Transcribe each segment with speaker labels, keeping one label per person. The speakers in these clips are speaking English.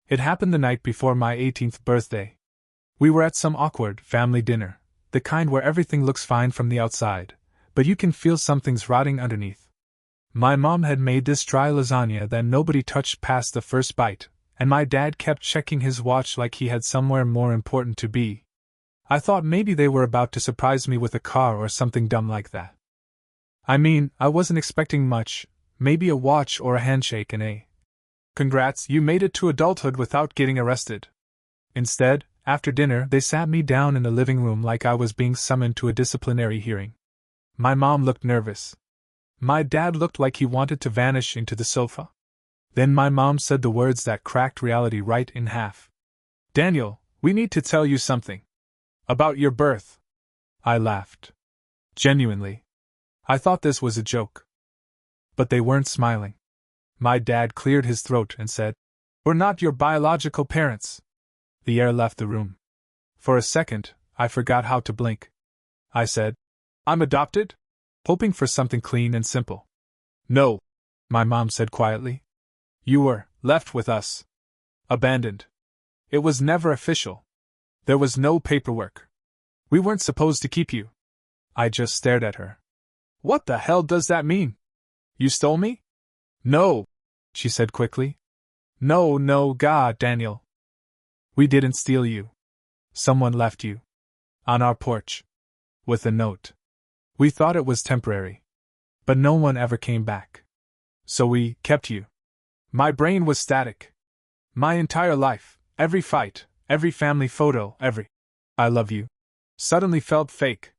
Speaker 1: It happened the night before my 18th birthday. We were at some awkward family dinner, the kind where everything looks fine from the outside, but you can feel something's rotting underneath. My mom had made this dry lasagna that nobody touched past the first bite, and my dad kept checking his watch like he had somewhere more important to be. I thought maybe they were about to surprise me with a car or something dumb like that. I mean, I wasn't expecting much, maybe a watch or a handshake and a "Congrats, you made it to adulthood without getting arrested." Instead, after dinner, they sat me down in the living room like I was being summoned to a disciplinary hearing. My mom looked nervous. My dad looked like he wanted to vanish into the sofa. Then my mom said the words that cracked reality right in half. "Daniel, we need to tell you something. About your birth." I laughed. Genuinely. I thought this was a joke. But they weren't smiling. My dad cleared his throat and said, "We're not your biological parents." The air left the room. For a second, I forgot how to blink. I said, "I'm adopted?" hoping for something clean and simple. "No," my mom said quietly. "You were left with us. Abandoned. It was never official. There was no paperwork. We weren't supposed to keep you." I just stared at her. "What the hell does that mean? You stole me?" "No," she said quickly. No, God, Daniel. We didn't steal you. Someone left you. On our porch. With a note. We thought it was temporary. But no one ever came back. So we kept you." My brain was static. My entire life, every fight, every family photo, every "I love you" suddenly felt fake.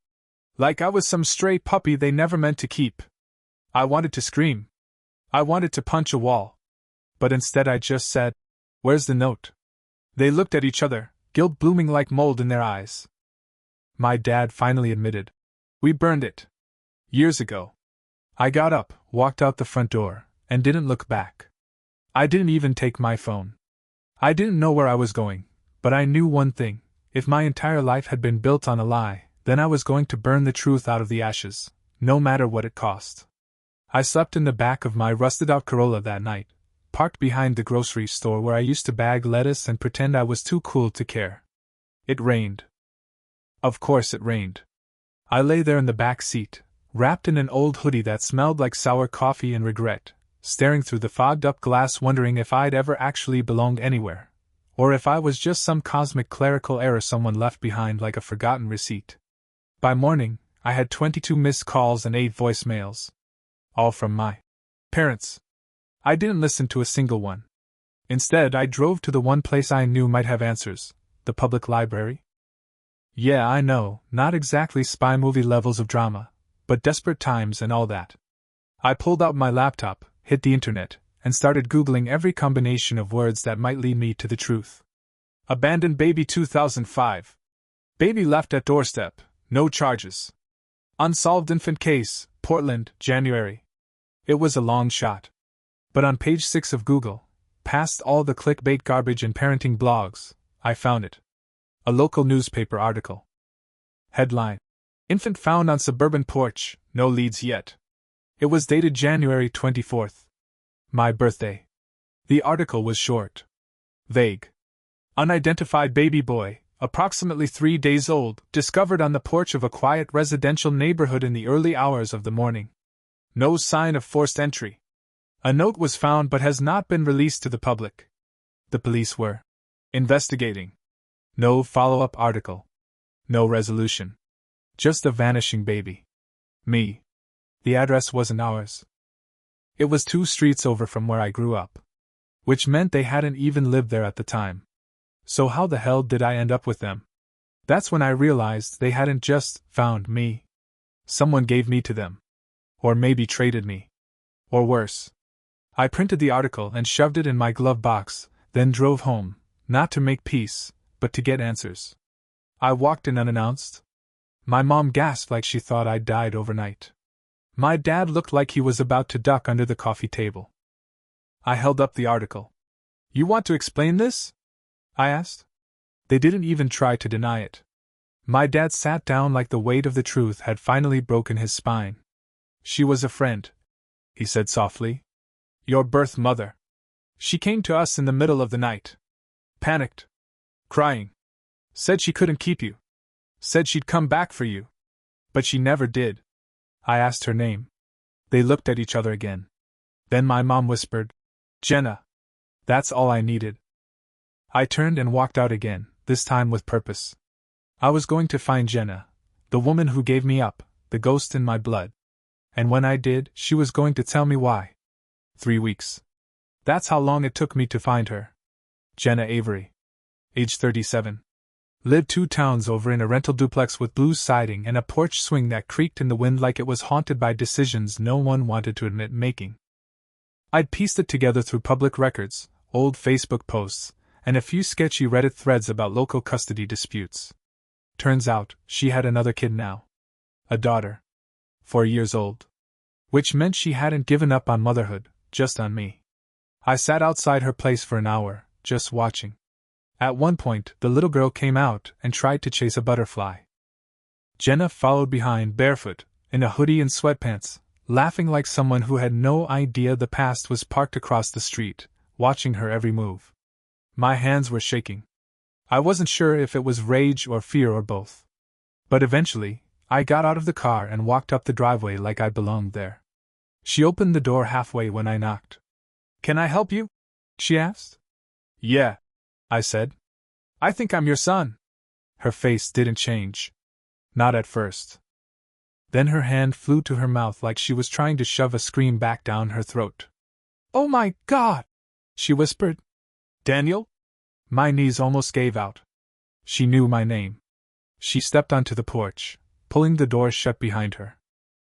Speaker 1: Like I was some stray puppy they never meant to keep. I wanted to scream. I wanted to punch a wall. But instead I just said, "Where's the note?" They looked at each other, guilt blooming like mold in their eyes. My dad finally admitted, "We burned it. Years ago." I got up, walked out the front door, and didn't look back. I didn't even take my phone. I didn't know where I was going, but I knew one thing: if my entire life had been built on a lie, then I was going to burn the truth out of the ashes, no matter what it cost. I slept in the back of my rusted-out Corolla that night, parked behind the grocery store where I used to bag lettuce and pretend I was too cool to care. It rained. Of course it rained. I lay there in the back seat, wrapped in an old hoodie that smelled like sour coffee and regret, staring through the fogged-up glass wondering if I'd ever actually belonged anywhere, or if I was just some cosmic clerical error someone left behind like a forgotten receipt. By morning, I had 22 missed calls and 8 voicemails. All from my parents. I didn't listen to a single one. Instead, I drove to the one place I knew might have answers: the public library. Yeah, I know, not exactly spy movie levels of drama, but desperate times and all that. I pulled out my laptop, hit the internet, and started Googling every combination of words that might lead me to the truth. Abandoned baby 2005. Baby left at doorstep, no charges. Unsolved infant case, Portland, January. It was a long shot. But on page 6 of Google, past all the clickbait garbage and parenting blogs, I found it. A local newspaper article. Headline: Infant found on suburban porch, no leads yet. It was dated January 24th. My birthday. The article was short. Vague. Unidentified baby boy, approximately 3 days old, discovered on the porch of a quiet residential neighborhood in the early hours of the morning. No sign of forced entry. A note was found but has not been released to the public. The police were investigating. No follow-up article. No resolution. Just a vanishing baby. Me. The address wasn't ours. It was 2 streets over from where I grew up. Which meant they hadn't even lived there at the time. So how the hell did I end up with them? That's when I realized they hadn't just found me. Someone gave me to them. Or maybe traded me. Or worse. I printed the article and shoved it in my glove box, then drove home, not to make peace, but to get answers. I walked in unannounced. My mom gasped like she thought I'd died overnight. My dad looked like he was about to duck under the coffee table. I held up the article. "You want to explain this?" I asked. They didn't even try to deny it. My dad sat down like the weight of the truth had finally broken his spine. "She was a friend," he said softly. "Your birth mother. She came to us in the middle of the night. Panicked. Crying. Said she couldn't keep you. Said she'd come back for you. But she never did. I asked her name. They looked at each other again. Then my mom whispered, Jenna. That's all I needed. I turned and walked out again, this time with purpose. I was going to find Jenna, the woman who gave me up, the ghost in my blood. And when I did, she was going to tell me why. 3 weeks. That's how long it took me to find her. Jenna Avery. Age 37. Lived 2 towns over in a rental duplex with blue siding and a porch swing that creaked in the wind like it was haunted by decisions no one wanted to admit making. I'd pieced it together through public records, old Facebook posts, and a few sketchy Reddit threads about local custody disputes. Turns out, she had another kid now. A daughter. 4 years old. Which meant she hadn't given up on motherhood, just on me. I sat outside her place for an hour, just watching. At one point, the little girl came out and tried to chase a butterfly. Jenna followed behind barefoot, in a hoodie and sweatpants, laughing like someone who had no idea the past was parked across the street, watching her every move. My hands were shaking. I wasn't sure if it was rage or fear or both. But eventually, I got out of the car and walked up the driveway like I belonged there. She opened the door halfway when I knocked. Can I help you? She asked. Yeah, I said. I think I'm your son. Her face didn't change. Not at first. Then her hand flew to her mouth like she was trying to shove a scream back down her throat. Oh my God! She whispered. Daniel? My knees almost gave out. She knew my name. She stepped onto the porch, pulling the door shut behind her.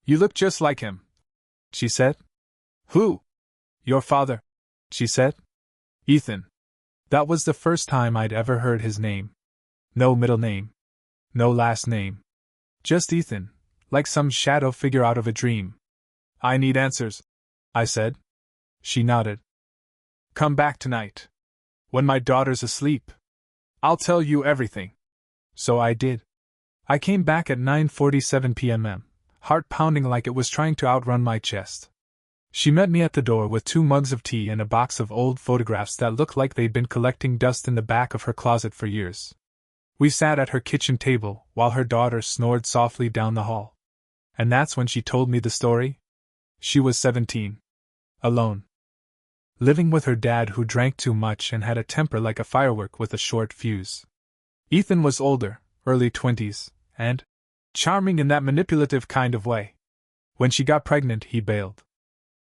Speaker 1: You look just like him, she said. Who? Your father, she said. Ethan. That was the first time I'd ever heard his name. No middle name. No last name. Just Ethan, like some shadow figure out of a dream. I need answers, I said. She nodded. Come back tonight. When my daughter's asleep. I'll tell you everything. So I did. I came back at 9:47 p.m., heart pounding like it was trying to outrun my chest. She met me at the door with 2 mugs of tea and a box of old photographs that looked like they'd been collecting dust in the back of her closet for years. We sat at her kitchen table while her daughter snored softly down the hall. And that's when she told me the story. She was 17. Alone. Living with her dad who drank too much and had a temper like a firework with a short fuse. Ethan was older, early 20s, and charming in that manipulative kind of way. When she got pregnant, he bailed.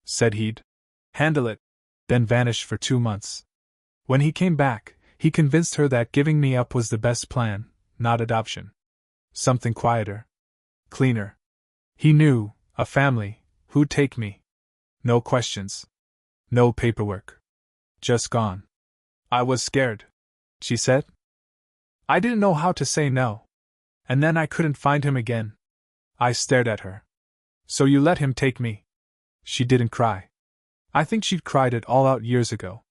Speaker 1: Said he'd handle it, then vanished for 2 months. When he came back, he convinced her that giving me up was the best plan, not adoption. Something quieter. Cleaner. He knew, a family, who'd take me. No questions. No paperwork. Just gone. I was scared, she said. I didn't know how to say no. And then I couldn't find him again. I stared at her. So you let him take me? She didn't cry. I think she'd cried it all out years ago.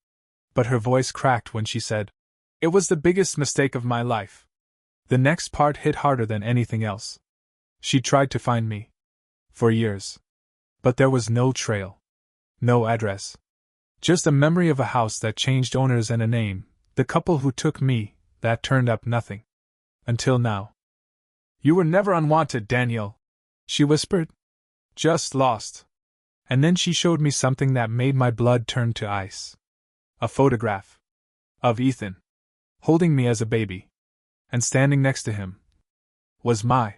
Speaker 1: But her voice cracked when she said, It was the biggest mistake of my life. The next part hit harder than anything else. She tried to find me. For years. But there was no trail. No address. Just a memory of a house that changed owners and a name, the couple who took me, that turned up nothing. Until now. You were never unwanted, Daniel, she whispered. Just lost. And then she showed me something that made my blood turn to ice. A photograph. Of Ethan. Holding me as a baby. And standing next to him. Was my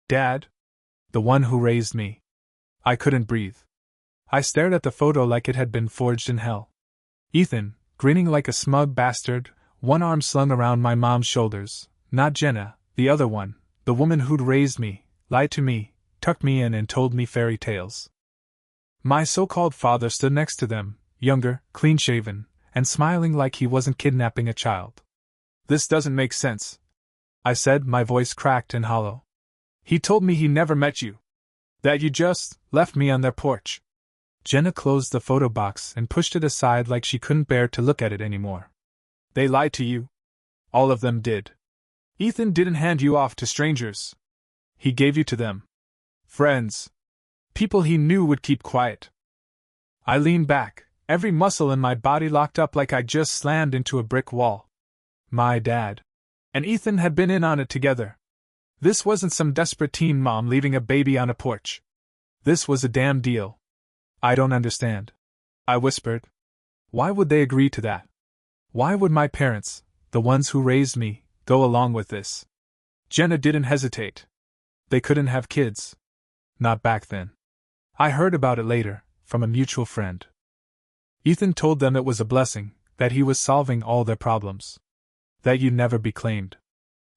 Speaker 1: dad. The one who raised me. I couldn't breathe. I stared at the photo like it had been forged in hell. Ethan, grinning like a smug bastard, one arm slung around my mom's shoulders, not Jenna, the other one, the woman who'd raised me, lied to me, tucked me in and told me fairy tales. My so-called father stood next to them, younger, clean-shaven, and smiling like he wasn't kidnapping a child. This doesn't make sense, I said, my voice cracked and hollow. He told me he never met you. That you just left me on their porch. Jenna closed the photo box and pushed it aside like she couldn't bear to look at it anymore. They lied to you. All of them did. Ethan didn't hand you off to strangers. He gave you to them. Friends. People he knew would keep quiet. I leaned back, every muscle in my body locked up like I'd just slammed into a brick wall. My dad and Ethan had been in on it together. This wasn't some desperate teen mom leaving a baby on a porch. This was a damn deal. I don't understand, I whispered. Why would they agree to that? Why would my parents, the ones who raised me, go along with this? Jenna didn't hesitate. They couldn't have kids. Not back then. I heard about it later, from a mutual friend. Ethan told them it was a blessing, that he was solving all their problems. That you'd never be claimed.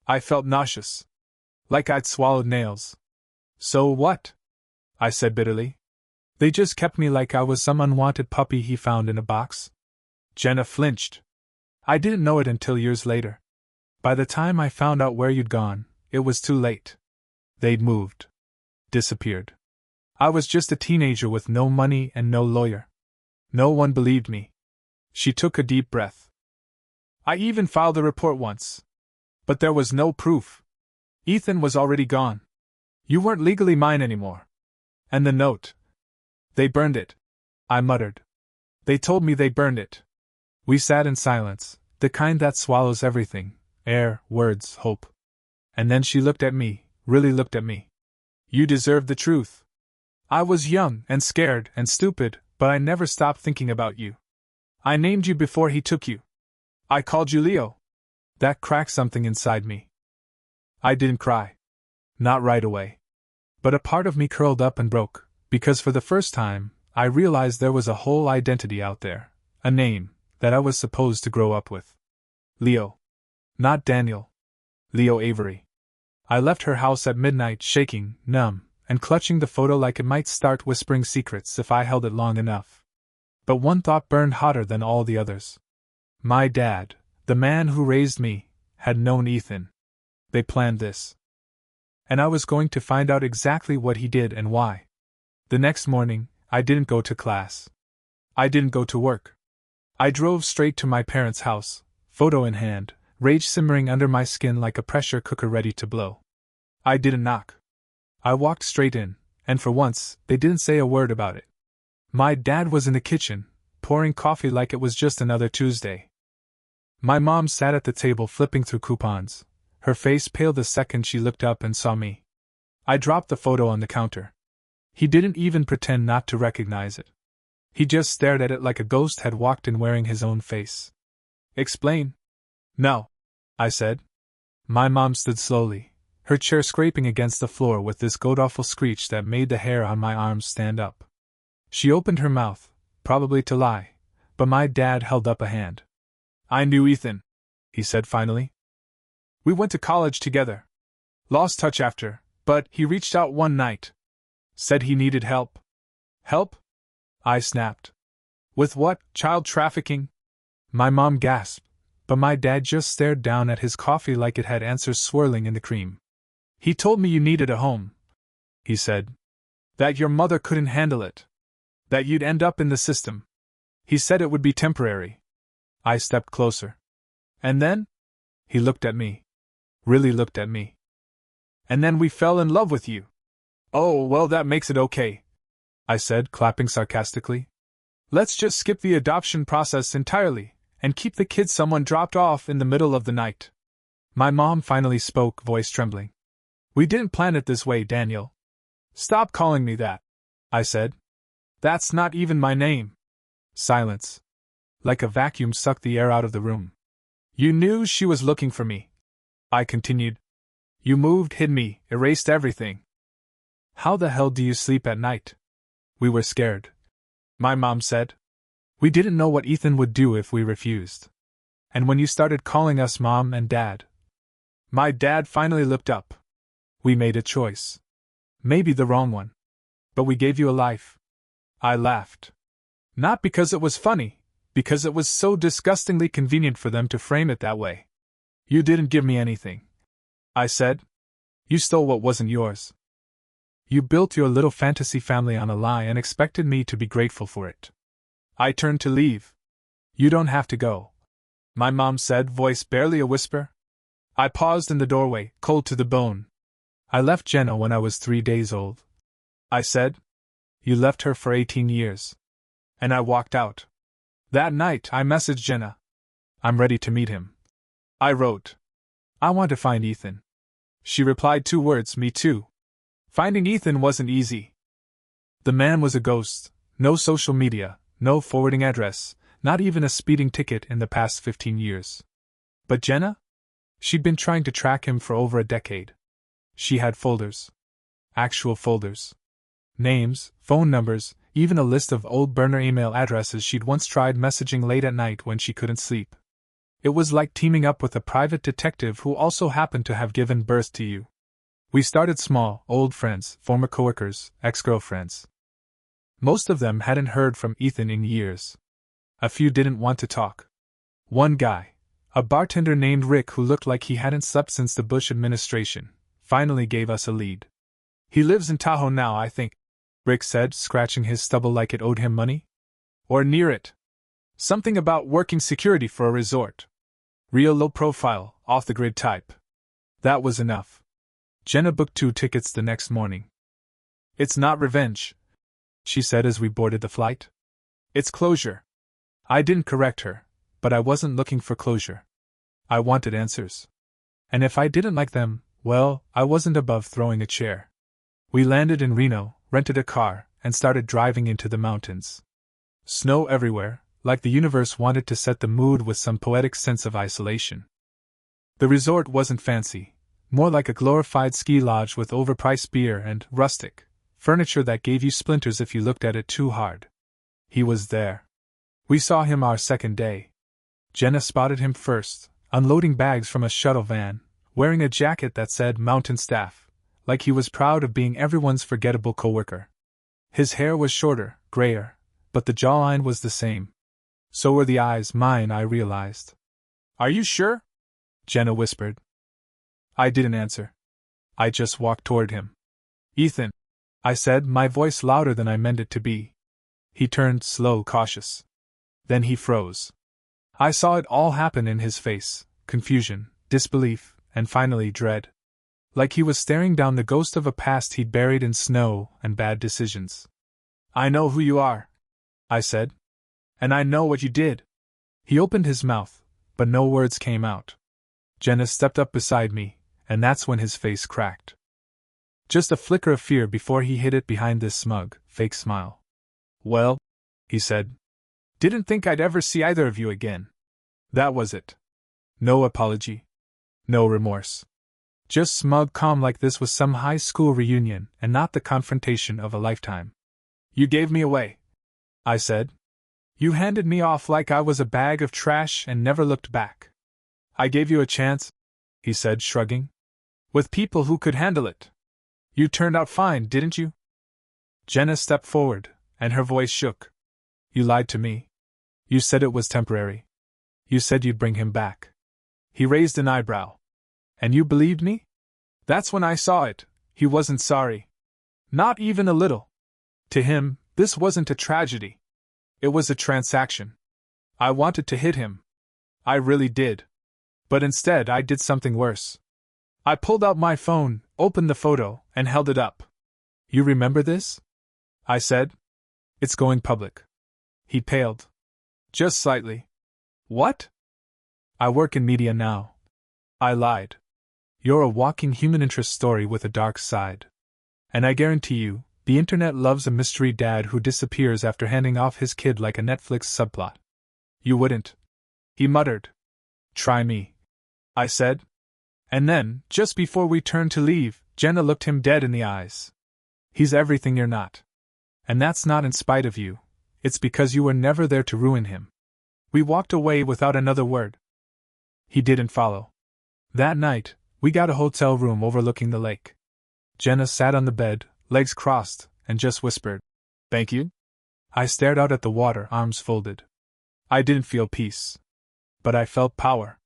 Speaker 1: I felt nauseous. Like I'd swallowed nails. So what? I said bitterly. They just kept me like I was some unwanted puppy he found in a box. Jenna flinched. I didn't know it until years later. By the time I found out where you'd gone, it was too late. They'd moved. Disappeared. I was just a teenager with no money and no lawyer. No one believed me. She took a deep breath. I even filed a report once. But there was no proof. Ethan was already gone. You weren't legally mine anymore. And the note. They burned it. I muttered. They told me they burned it. We sat in silence, the kind that swallows everything, air, words, hope. And then she looked at me, really looked at me. You deserved the truth. I was young and scared and stupid, but I never stopped thinking about you. I named you before he took you. I called you Leo. That cracked something inside me. I didn't cry. Not right away. But a part of me curled up and broke, because for the first time, I realized there was a whole identity out there, a name, that I was supposed to grow up with. Leo. Not Daniel. Leo Avery. I left her house at midnight shaking, numb, and clutching the photo like it might start whispering secrets if I held it long enough. But one thought burned hotter than all the others. My dad, the man who raised me, had known Ethan. They planned this. And I was going to find out exactly what he did and why. The next morning, I didn't go to class. I didn't go to work. I drove straight to my parents' house, photo in hand, rage simmering under my skin like a pressure cooker ready to blow. I didn't knock. I walked straight in, and for once, they didn't say a word about it. My dad was in the kitchen, pouring coffee like it was just another Tuesday. My mom sat at the table flipping through coupons, her face pale the second she looked up and saw me. I dropped the photo on the counter. He didn't even pretend not to recognize it. He just stared at it like a ghost had walked in wearing his own face. Explain? No, I said. My mom stood slowly, her chair scraping against the floor with this god-awful screech that made the hair on my arms stand up. She opened her mouth, probably to lie, but my dad held up a hand. I knew Ethan, he said finally. We went to college together. Lost touch after, but he reached out one night. Said he needed help. Help? I snapped. With what, child trafficking? My mom gasped, but my dad just stared down at his coffee like it had answers swirling in the cream. He told me you needed a home, he said. That your mother couldn't handle it. That you'd end up in the system. He said it would be temporary. I stepped closer. And then? He looked at me. Really looked at me. And then we fell in love with you. Oh, well, that makes it okay, I said, clapping sarcastically. Let's just skip the adoption process entirely, and keep the kid someone dropped off in the middle of the night. My mom finally spoke, voice trembling. We didn't plan it this way, Daniel. Stop calling me that, I said. That's not even my name. Silence. Like a vacuum sucked the air out of the room. You knew she was looking for me, I continued. You moved, hid me, erased everything. How the hell do you sleep at night? We were scared, my mom said. We didn't know what Ethan would do if we refused. And when you started calling us Mom and Dad. My dad finally looked up. We made a choice. Maybe the wrong one. But we gave you a life. I laughed. Not because it was funny, because it was so disgustingly convenient for them to frame it that way. You didn't give me anything, I said. You stole what wasn't yours. You built your little fantasy family on a lie and expected me to be grateful for it. I turned to leave. You don't have to go, my mom said, voice barely a whisper. I paused in the doorway, cold to the bone. I left Jenna when I was 3 days old, I said. You left her for 18 years. And I walked out. That night I messaged Jenna. I'm ready to meet him. I wrote. I want to find Ethan. She replied 2 words, me too. Finding Ethan wasn't easy. The man was a ghost, no social media, no forwarding address, not even a speeding ticket in the past 15 years. But Jenna? She'd been trying to track him for over a decade. She had folders. Actual folders. Names, phone numbers, even a list of old burner email addresses she'd once tried messaging late at night when she couldn't sleep. It was like teaming up with a private detective who also happened to have given birth to you. We started small, old friends, former coworkers, ex-girlfriends. Most of them hadn't heard from Ethan in years. A few didn't want to talk. One guy, a bartender named Rick who looked like he hadn't slept since the Bush administration, finally gave us a lead. He lives in Tahoe now, I think, Rick said, scratching his stubble like it owed him money. Or near it. Something about working security for a resort. Real low profile, off the grid type. That was enough. Jenna booked 2 tickets the next morning. It's not revenge, she said as we boarded the flight. It's closure. I didn't correct her, but I wasn't looking for closure. I wanted answers. And if I didn't like them, well, I wasn't above throwing a chair. We landed in Reno, rented a car, and started driving into the mountains. Snow everywhere, like the universe wanted to set the mood with some poetic sense of isolation. The resort wasn't fancy, more like a glorified ski lodge with overpriced beer and rustic furniture that gave you splinters if you looked at it too hard. He was there. We saw him our second day. Jenna spotted him first, unloading bags from a shuttle van, wearing a jacket that said Mountain Staff, like he was proud of being everyone's forgettable coworker. His hair was shorter, grayer, but the jawline was the same. So were the eyes, mine, I realized. Are you sure? Jenna whispered. I didn't answer. I just walked toward him. Ethan, I said, my voice louder than I meant it to be. He turned, slow, cautious. Then he froze. I saw it all happen in his face, confusion, disbelief, and finally dread. Like he was staring down the ghost of a past he'd buried in snow and bad decisions. I know who you are, I said. And I know what you did. He opened his mouth, but no words came out. Jenna stepped up beside me, and that's when his face cracked. Just a flicker of fear before he hid it behind this smug, fake smile. Well, he said. Didn't think I'd ever see either of you again. That was it. No apology. No remorse. Just smug calm like this was some high school reunion and not the confrontation of a lifetime. You gave me away, I said. You handed me off like I was a bag of trash and never looked back. I gave you a chance, he said, shrugging. With people who could handle it. You turned out fine, didn't you? Jenna stepped forward, and her voice shook. You lied to me. You said it was temporary. You said you'd bring him back. He raised an eyebrow. And you believed me? That's when I saw it. He wasn't sorry. Not even a little. To him, this wasn't a tragedy. It was a transaction. I wanted to hit him. I really did. But instead I did something worse. I pulled out my phone, opened the photo, and held it up. You remember this? I said. It's going public. He paled. Just slightly. What? I work in media now. I lied. You're a walking human interest story with a dark side. And I guarantee you, the internet loves a mystery dad who disappears after handing off his kid like a Netflix subplot. You wouldn't. He muttered. Try me. I said. And then, just before we turned to leave, Jenna looked him dead in the eyes. He's everything you're not. And that's not in spite of you. It's because you were never there to ruin him. We walked away without another word. He didn't follow. That night, we got a hotel room overlooking the lake. Jenna sat on the bed, legs crossed, and just whispered, "Thank you?" I stared out at the water, arms folded. I didn't feel peace. But I felt power.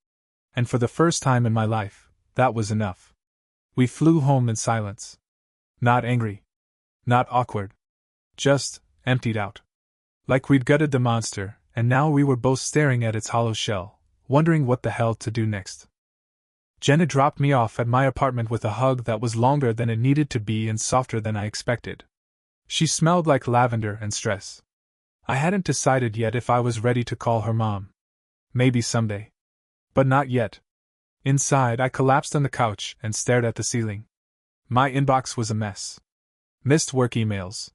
Speaker 1: And for the first time in my life, that was enough. We flew home in silence. Not angry. Not awkward. Just emptied out. Like we'd gutted the monster, and now we were both staring at its hollow shell, wondering what the hell to do next. Jenna dropped me off at my apartment with a hug that was longer than it needed to be and softer than I expected. She smelled like lavender and stress. I hadn't decided yet if I was ready to call her mom. Maybe someday. But not yet. Inside, I collapsed on the couch and stared at the ceiling. My inbox was a mess. Missed work emails.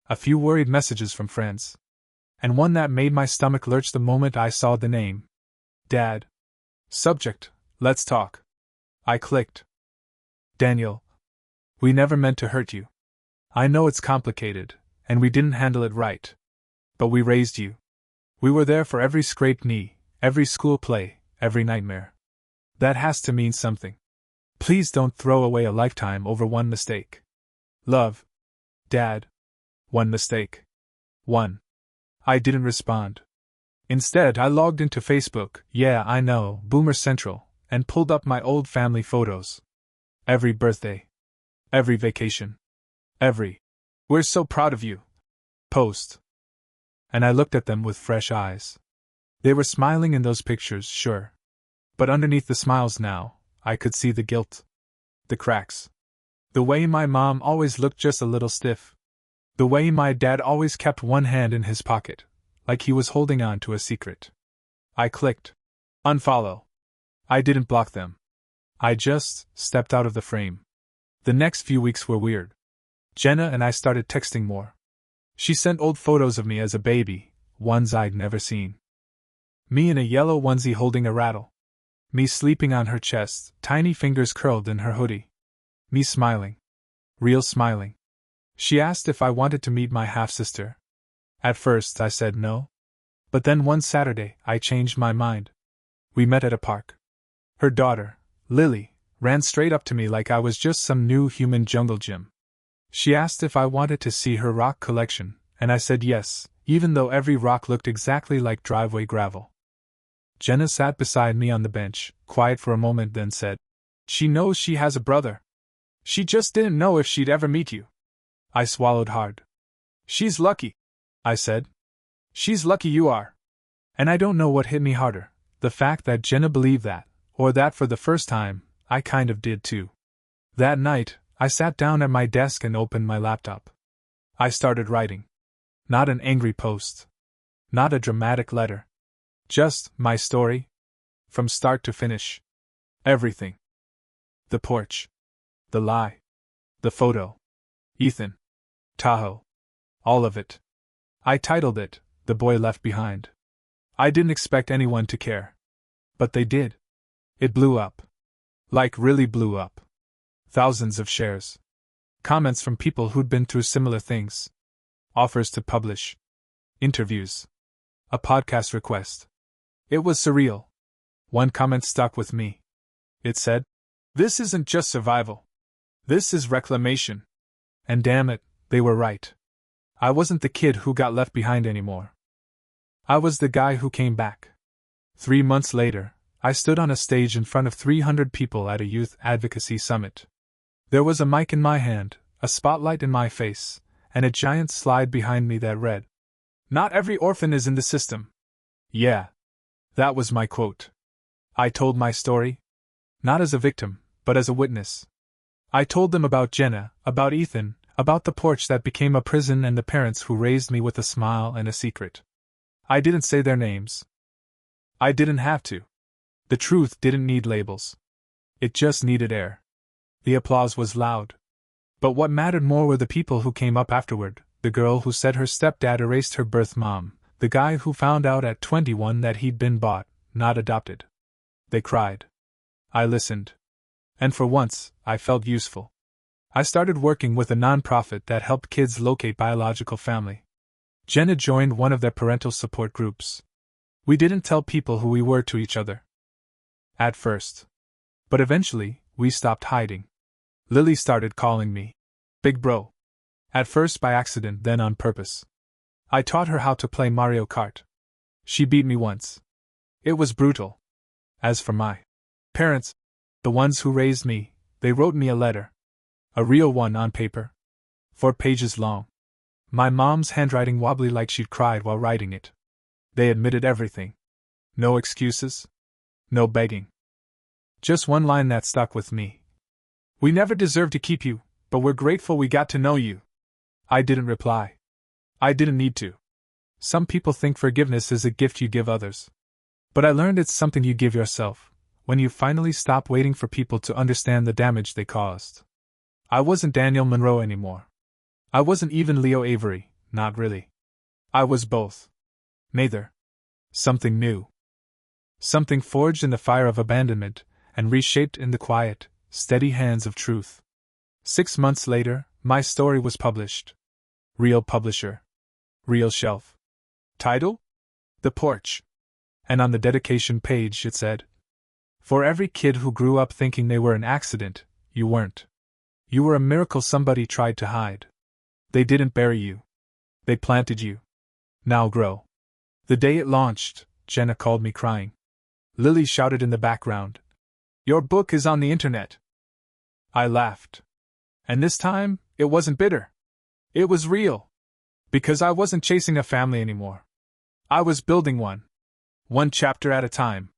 Speaker 1: A few worried messages from friends. And one that made my stomach lurch the moment I saw the name. Dad. Subject: let's talk. I clicked. Daniel. We never meant to hurt you. I know it's complicated, and we didn't handle it right. But we raised you. We were there for every scraped knee, every school play, every nightmare. That has to mean something. Please don't throw away a lifetime over one mistake. Love. Dad. One mistake. One. I didn't respond. Instead, I logged into Facebook, yeah, I know, Boomer Central, and pulled up my old family photos. Every birthday. Every vacation. Every "we're so proud of you" post. And I looked at them with fresh eyes. They were smiling in those pictures, sure. But underneath the smiles now, I could see the guilt. The cracks. The way my mom always looked just a little stiff. The way my dad always kept one hand in his pocket, like he was holding on to a secret. I clicked unfollow. I didn't block them. I just stepped out of the frame. The next few weeks were weird. Jenna and I started texting more. She sent old photos of me as a baby, ones I'd never seen. Me in a yellow onesie holding a rattle. Me sleeping on her chest, tiny fingers curled in her hoodie. Me smiling. Real smiling. She asked if I wanted to meet my half-sister. At first I said no. But then one Saturday I changed my mind. We met at a park. Her daughter, Lily, ran straight up to me like I was just some new human jungle gym. She asked if I wanted to see her rock collection, and I said yes, even though every rock looked exactly like driveway gravel. Jenna sat beside me on the bench, quiet for a moment, then said, "She knows she has a brother. She just didn't know if she'd ever meet you." I swallowed hard. "She's lucky," I said. "She's lucky you are." And I don't know what hit me harder, the fact that Jenna believed that, or that for the first time, I kind of did too. That night, I sat down at my desk and opened my laptop. I started writing. Not an angry post. Not a dramatic letter. Just my story. From start to finish. Everything. The porch. The lie. The photo. Ethan. Tahoe. All of it. I titled it, "The Boy Left Behind." I didn't expect anyone to care. But they did. It blew up. Like really blew up. Thousands of shares. Comments from people who'd been through similar things. Offers to publish. Interviews. A podcast request. It was surreal. One comment stuck with me. It said, "This isn't just survival. This is reclamation." And damn it, they were right. I wasn't the kid who got left behind anymore. I was the guy who came back. 3 months later, I stood on a stage in front of 300 people at a youth advocacy summit. There was a mic in my hand, a spotlight in my face, and a giant slide behind me that read, "Not every orphan is in the system." Yeah. That was my quote. I told my story. Not as a victim, but as a witness. I told them about Jenna, about Ethan, about the porch that became a prison and the parents who raised me with a smile and a secret. I didn't say their names. I didn't have to. The truth didn't need labels. It just needed air. The applause was loud. But what mattered more were the people who came up afterward, the girl who said her stepdad erased her birth mom, the guy who found out at 21 that he'd been bought, not adopted. They cried. I listened. And for once, I felt useful. I started working with a nonprofit that helped kids locate biological family. Jenna joined one of their parental support groups. We didn't tell people who we were to each other. At first. But eventually, we stopped hiding. Lily started calling me Big Bro. At first by accident, then on purpose. I taught her how to play Mario Kart. She beat me once. It was brutal. As for my parents, the ones who raised me, they wrote me a letter. A real one on paper. 4 pages long. My mom's handwriting wobbly like she'd cried while writing it. They admitted everything. No excuses. No begging. Just one line that stuck with me. "We never deserved to keep you, but we're grateful we got to know you." I didn't reply. I didn't need to. Some people think forgiveness is a gift you give others. But I learned it's something you give yourself, when you finally stop waiting for people to understand the damage they caused. I wasn't Daniel Monroe anymore. I wasn't even Leo Avery, not really. I was both. Neither. Something new. Something forged in the fire of abandonment, and reshaped in the quiet, steady hands of truth. 6 months later, my story was published. Real publisher. Real shelf. Title? The Porch. And on the dedication page it said, "For every kid who grew up thinking they were an accident, you weren't. You were a miracle somebody tried to hide. They didn't bury you. They planted you. Now grow." The day it launched, Jenna called me crying. Lily shouted in the background, "Your book is on the internet." I laughed. And this time, it wasn't bitter. It was real. Because I wasn't chasing a family anymore. I was building one. One chapter at a time.